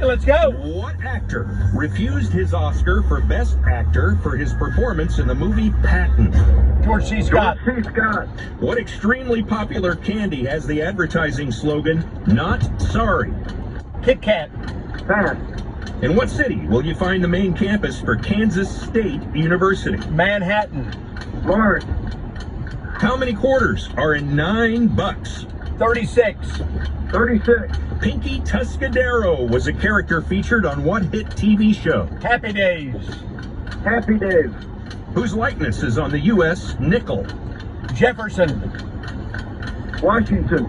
let's go. What actor refused his Oscar for Best Actor for his performance in the movie Patton? George C. Scott. George C. Scott. What extremely popular candy has the advertising slogan, "Not sorry"? Kit Kat. Pass. In what city will you find the main campus for Kansas State University? Manhattan. Lawrence. How many quarters are in $9? 36. 36. Pinky Tuscadero was a character featured on what hit TV show? Happy Days. Happy Days. Whose likeness is on the U.S. nickel? Jefferson. Washington.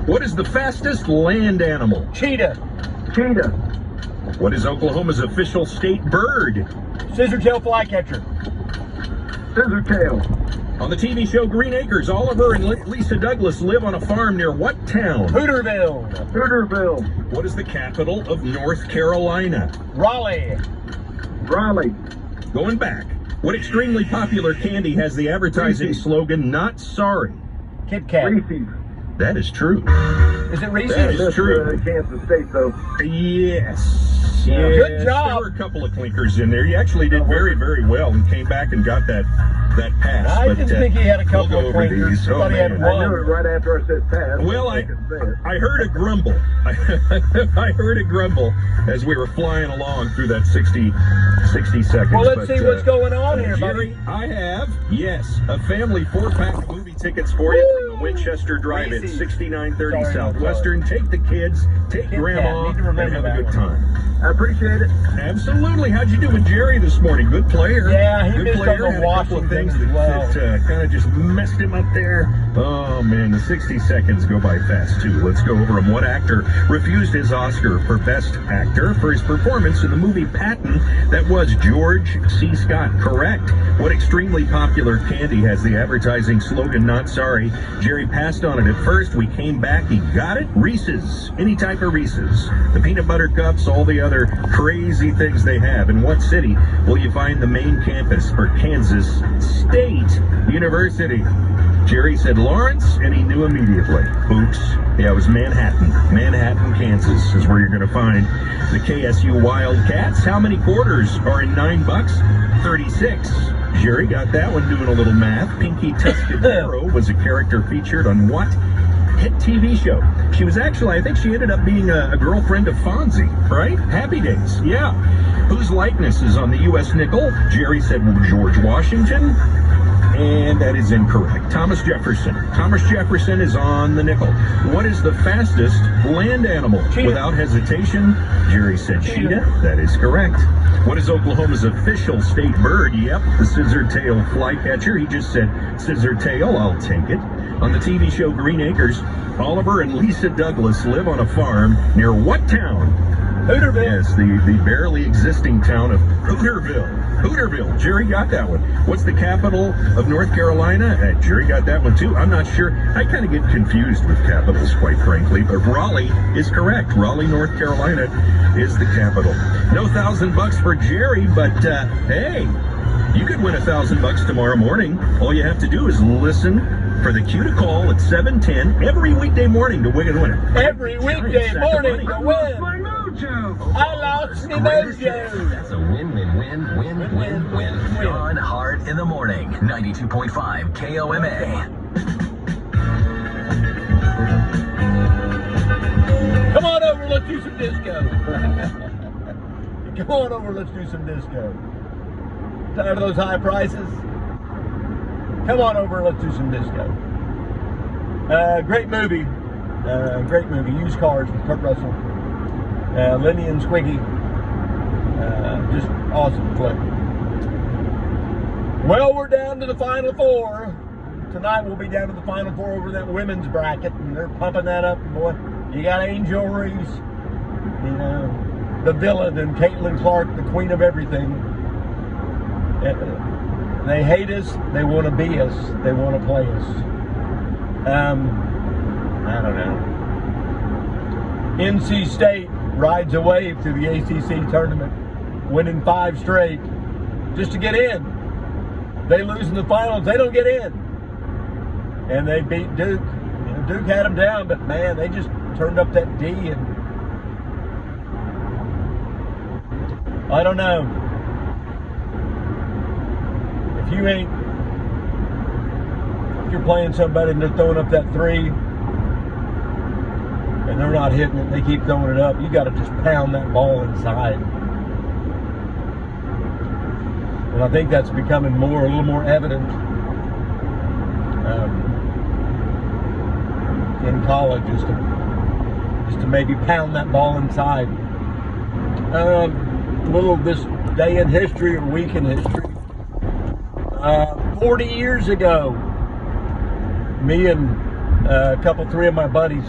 What is the fastest land animal? Cheetah. Cheetah. What is Oklahoma's official state bird? Scissortail flycatcher. Scissortail. On the TV show Green Acres, Oliver and Lisa Douglas live on a farm near what town? Hooterville. Hooterville. What is the capital of North Carolina? Raleigh. Raleigh. Going back, what extremely popular candy has the advertising Reese's. slogan, "Not sorry"? Kit Kat. Reese's. That is true. Is it Reese's? That is true. Kansas State, though. Yes. Good Yes. job. There were a couple of clinkers in there. You actually did very, very well and came back and got that pass. I didn't think he had a couple we'll of go over clinkers. these. I thought he had man. one. I knew it right after I said pass. Well, I could say it. I heard a grumble. I heard a grumble as we were flying along through that 60 seconds. Well, let's see what's going on here, Jerry, buddy. I have, yes, a family 4-pack of movie tickets for you from the Winchester Drive-In, Reese's. 6930 Sorry, Southwestern. Take the kids, take Kit Grandma, Kat. Need to and remember have a that good one. time. I appreciate it. Absolutely. How'd you do with Jerry this morning? Good player. Yeah, he Good missed on player. the Had a couple of Washington things as well. that kind of just messed him up there. Oh, man, the 60 seconds go by fast, too. Let's go over them. What actor refused his Oscar for Best Actor for his performance in the movie Patton? That was George C. Scott. Correct. What extremely popular candy has the advertising slogan, "Not sorry"? Jerry passed on it at first. We came back. He got it. Reese's. Any type of Reese's. The peanut butter cups, all the other crazy things they have. In what city will you find the main campus for Kansas State University? Jerry said Lawrence, and he knew immediately. Oops. Yeah, it was Manhattan. Manhattan, Kansas is where you're going to find the KSU Wildcats. How many quarters are in $9? 36. Jerry got that one doing a little math. Pinky Tuscadero was a character featured on what hit TV show? She was actually, I think she ended up being a girlfriend of Fonzie, right? Happy Days, yeah. Whose likeness is on the U.S. nickel? Jerry said George Washington, and that is incorrect. Thomas Jefferson. Thomas Jefferson is on the nickel. What is the fastest land animal? Cheetah. Without hesitation, Jerry said cheetah. That is correct. What is Oklahoma's official state bird? Yep, the scissortail flycatcher. He just said scissortail. I'll take it. On the TV show Green Acres, Oliver and Lisa Douglas live on a farm near what town? Hooterville. Yes, the barely existing town of Hooterville. Hooterville. Jerry got that one. What's the capital of North Carolina? Jerry got that one too. I'm not sure. I kind of get confused with capitals, quite frankly, but Raleigh is correct. Raleigh, North Carolina is the capital. No $1,000 for Jerry, but hey, you could win $1,000 tomorrow morning. All you have to do is listen for the cue to call at 7:10 every weekday morning to win and win it. Every weekday morning to win. My mojo. I lost my mojo. That's a win-win-win-win-win-win. John Hart in the morning. 92.5 KOMA. Come on over, let's do some disco. Come on over, let's do some disco. Tired of those high prices? Come on over, let's do some disco. Great movie. Great movie. Used Cars with Kurt Russell. Lenny and Squiggy. Just awesome flick. Well, we're down to the Final Four. Tonight we'll be down to the Final Four over that women's bracket, and they're pumping that up. Boy, you got Angel Reese, you know, the villain, and Caitlin Clark, the queen of everything. They hate us. They want to be us. They want to play us. I don't know. NC State rides a wave through the ACC tournament, winning 5 straight just to get in. They lose in the finals. They don't get in. And they beat Duke. You know, Duke had them down, but man, they just turned up that D, and I don't know. If you're playing somebody and they're throwing up that three and they're not hitting it, they keep throwing it up, you got to just pound that ball inside. And I think that's becoming a little more evident in college, just to maybe pound that ball inside. Little this day in history or week in history. 40 years ago, me and three of my buddies,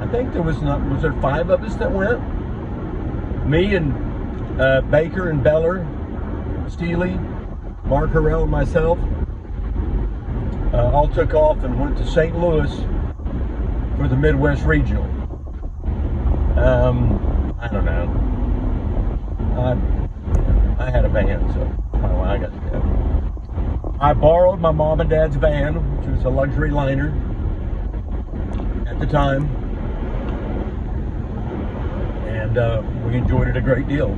I think was there 5 of us that went? Me and Baker and Beller, Steely, Mark Harrell, and myself all took off and went to St. Louis for the Midwest Regional. I don't know. I had a van, so I got to go. I borrowed my mom and dad's van, which was a luxury liner at the time, and we enjoyed it a great deal.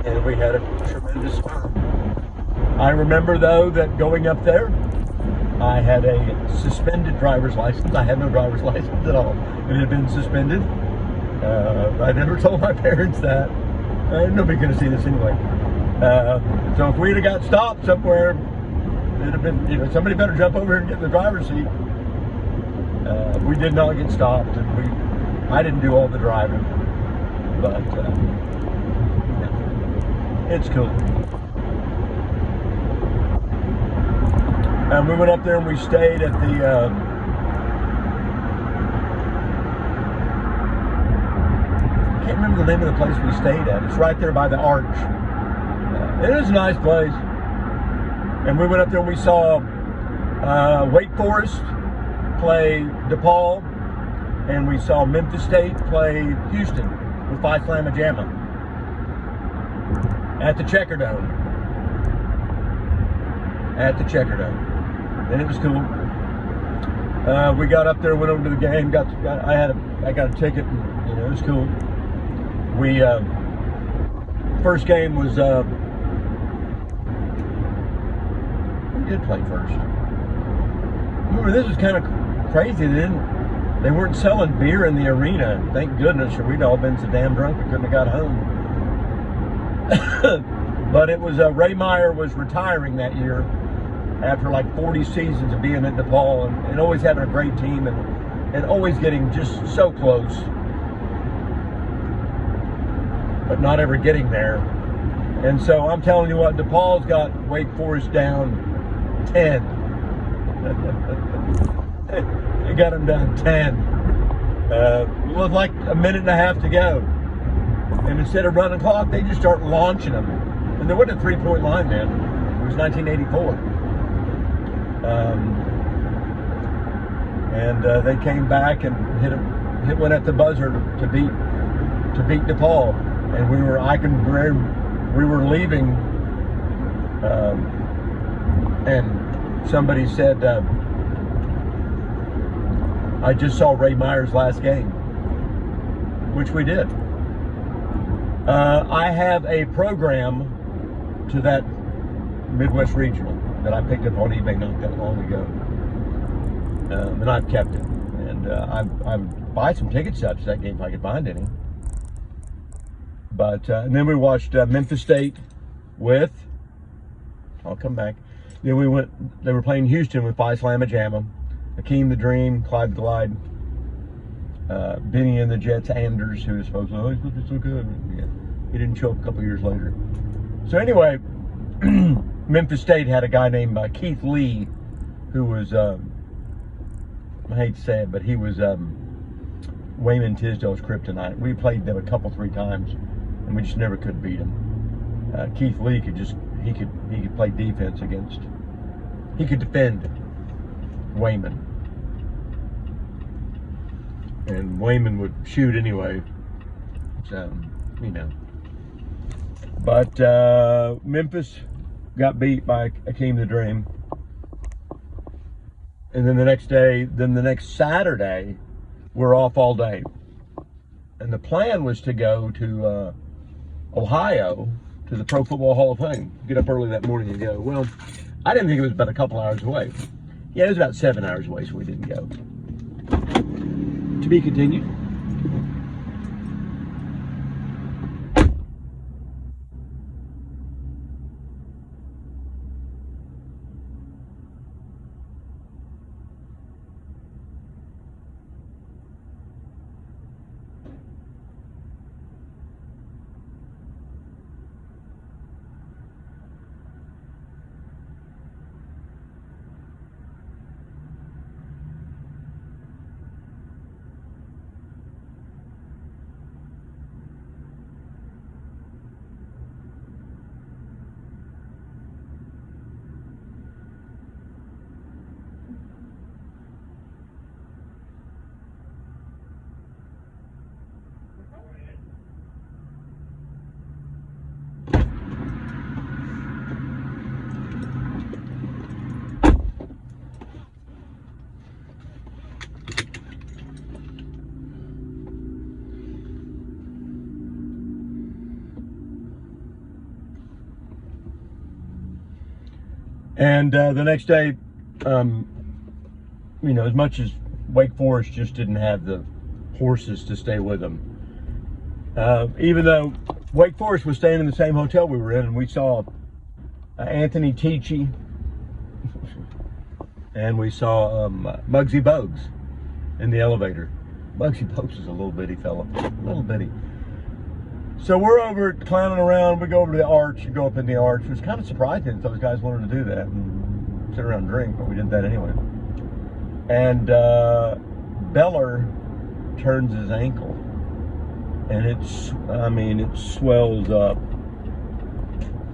And we had a tremendous time. I remember, though, that going up there, I had a suspended driver's license. I had no driver's license at all. It had been suspended. I never told my parents that. Nobody's going to see this anyway. So if we'd have got stopped somewhere, it'd have been, somebody better jump over here and get in the driver's seat. We did not get stopped, and I didn't do all the driving, but it's cool. We went up there and we stayed at the I can't remember the name of the place we stayed at. It's right there by the arch. It is a nice place. And we went up there and we saw Wake Forest play DePaul, and we saw Memphis State play Houston with Phi Slamma Jamma at the Checkerdome. And it was cool. We got up there, went over to the game. I got a ticket. And, it was cool. We first game was who did play first? Remember, this was kind of crazy. They weren't selling beer in the arena. Thank goodness, or we'd all been so damn drunk we couldn't have got home. But it was Ray Meyer was retiring that year, after like 40 seasons of being at DePaul and always having a great team and always getting just so close, but not ever getting there. And so I'm telling you what, DePaul's got Wake Forest down 10. They got them down 10. With like a minute and a half to go. And instead of running clock, they just start launching them. And there wasn't a 3-point line then. It was 1984. And they came back and hit one at the buzzer to beat DePaul, and we were leaving, and somebody said, I just saw Ray Meyer's last game, which we did. I have a program to that Midwest Regional that I picked up on eBay not that long ago, and I've kept it. And I buy some tickets out to that game if I could find any. But and then we watched Memphis State with. I'll come back. Then we went. They were playing Houston with Phi Slamma Jamma, Akeem the Dream, Clyde the Glide, Benny and the Jets Anders, who was supposed to be so good. Yeah, he didn't show up a couple years later. So anyway. Memphis State had a guy named Keith Lee, who was, I hate to say it, but he was Wayman Tisdale's kryptonite. We played them a couple, 3 times, and we just never could beat him. Keith Lee could play defense against, he could defend Wayman. And Wayman would shoot anyway, so, But Memphis got beat by Akeem the Dream. And then the next Saturday, we're off all day. And the plan was to go to Ohio to the Pro Football Hall of Fame. Get up early that morning and go. Well, I didn't think it was about a couple hours away. Yeah, it was about 7 hours away, so we didn't go. To be continued. And the next day, as much as Wake Forest just didn't have the horses to stay with them, even though Wake Forest was staying in the same hotel we were in, and we saw Anthony Tichy, and we saw Muggsy Bogues in the elevator. Muggsy Bogues is a little bitty fella, little bitty. So we're over clowning around. We go over to the arch and go up in the arch. It was kind of surprising that those guys wanted to do that and sit around and drink, but we did that anyway. And Beller turns his ankle, and it swells up.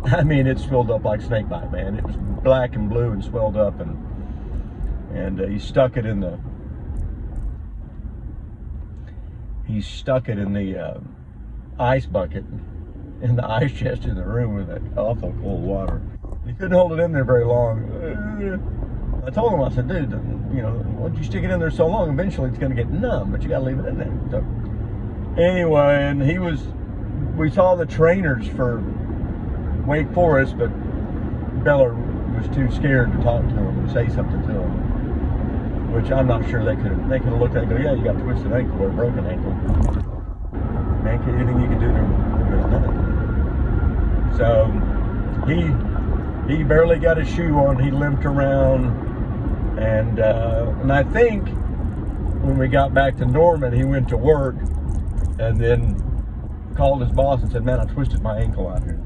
It swelled up like snake bite, man. It was black and blue and swelled up, and he stuck it in the ice bucket in the ice chest in the room with that awful cold water. He couldn't hold it in there very long. I told him, I said, dude, once you stick it in there so long, eventually it's going to get numb, but you got to leave it in there. So anyway, and we saw the trainers for Wake Forest, but Beller was too scared to talk to him and say something to him, which I'm not sure they could have looked at it and go, yeah, you got a twisted ankle or a broken ankle. Man, anything you can do to him. So he barely got his shoe on. He limped around, and I think when we got back to Norman, he went to work and then called his boss and said, man, I twisted my ankle out here.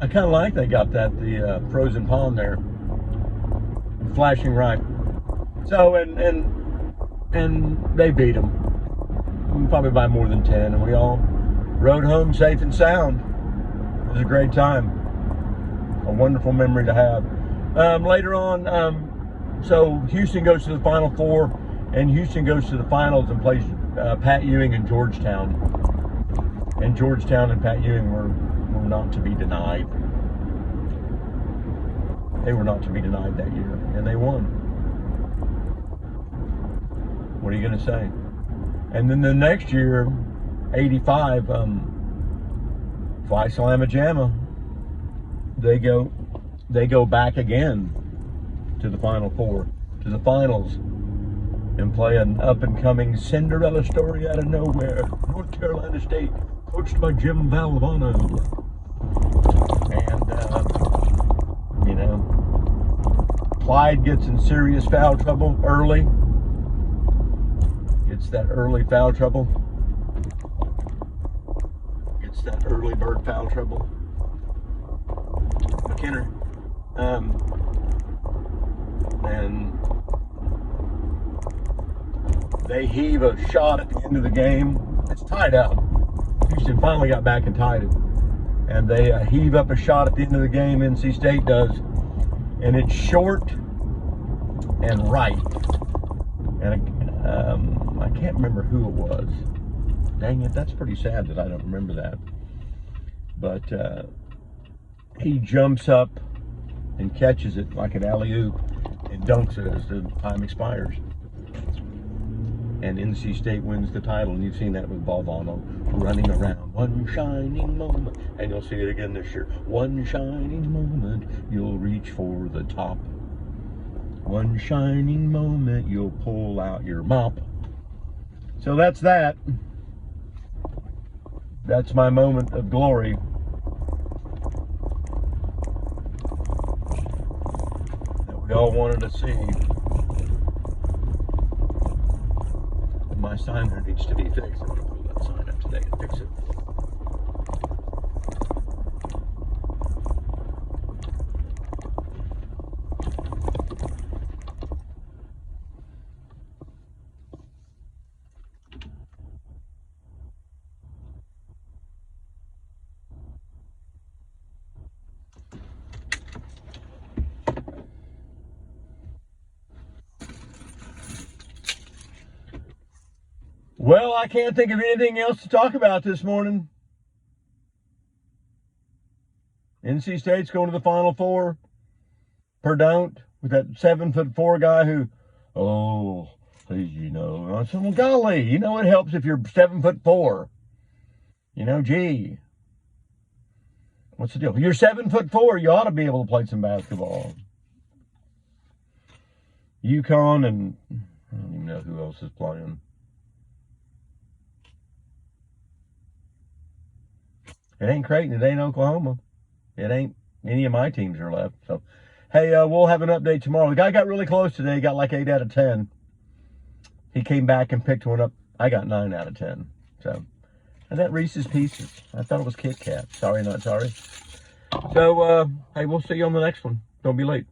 I kind of like they got the frozen pond there, flashing right. So and they beat them, probably by more than 10, and we all rode home safe and sound. It was a great time, a wonderful memory to have. Later on, so Houston goes to the Final Four, and Houston goes to the finals and plays Pat Ewing in Georgetown. And Georgetown and Pat Ewing were not to be denied. They were not to be denied that year, and they won. What are you going to say? And then the next year, 85, Fly Slamma Jamma, they go back again to the Final Four, to the finals, and play an up-and-coming Cinderella story out of nowhere, North Carolina State, coached by Jim Valvano. And, Clyde gets in serious foul trouble early. It's that early foul trouble. It's that early bird foul trouble. McKinnon. And they heave a shot at the end of the game. It's tied up. Houston finally got back and tied it. and they heave up a shot at the end of the game, NC State does, and it's short and right. And I can't remember who it was. Dang it, that's pretty sad that I don't remember that. But he jumps up and catches it like an alley-oop and dunks it as the time expires. And NC State wins the title, and you've seen that with Balvano running around. One shining moment, and you'll see it again this year. One shining moment, you'll reach for the top. One shining moment, you'll pull out your mop. So that's that. That's my moment of glory. That we all wanted to see. My signer needs to be fixed. I'm going to pull that sign up today and fix it. Well, I can't think of anything else to talk about this morning. NC State's going to the Final Four. Perdon't, with that 7'4" guy who, you know, I said, well, golly, you know, it helps if you're 7'4". You know, gee. What's the deal? If you're 7'4", you ought to be able to play some basketball. UConn and I don't even know who else is playing. It ain't Creighton. It ain't Oklahoma. It ain't any of my teams are left. So, hey, we'll have an update tomorrow. The guy got really close today. He got like 8 out of 10. He came back and picked one up. I got 9 out of 10. So, and that Reese's Pieces. I thought it was Kit Kat. Sorry, not sorry. So, hey, we'll see you on the next one. Don't be late.